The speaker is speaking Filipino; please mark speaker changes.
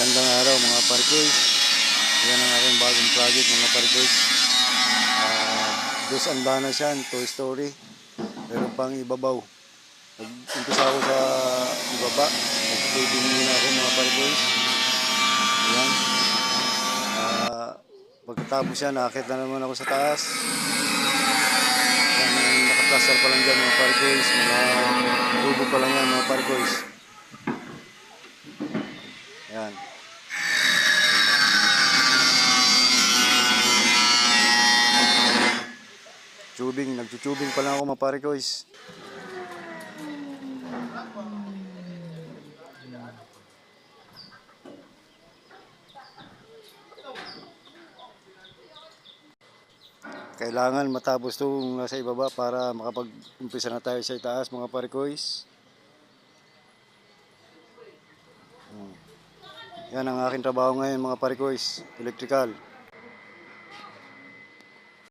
Speaker 1: Magandang araw mga parikoys. Yan ang aking bagong project mga parikoys. Dos andanas yan, 2 story. Meron pang ibabaw. Nag-umpisa ako sa ibaba. Nag-tubing muna ako mga parikoys. Ayan. Pagkatapos yan, nakakit na naman ako sa taas. Yan, nakaplaster pa lang dyan mga parikoys. Mga tubo pa lang yan mga parikoys. Ayan. Nagtutubing pa lang ako mga parikoys. Kailangan matapos itong nasa ibaba para makapag-umpisa na tayo sa itaas mga parikoys. Yan ang aking trabaho ngayon mga parikoys, electrical.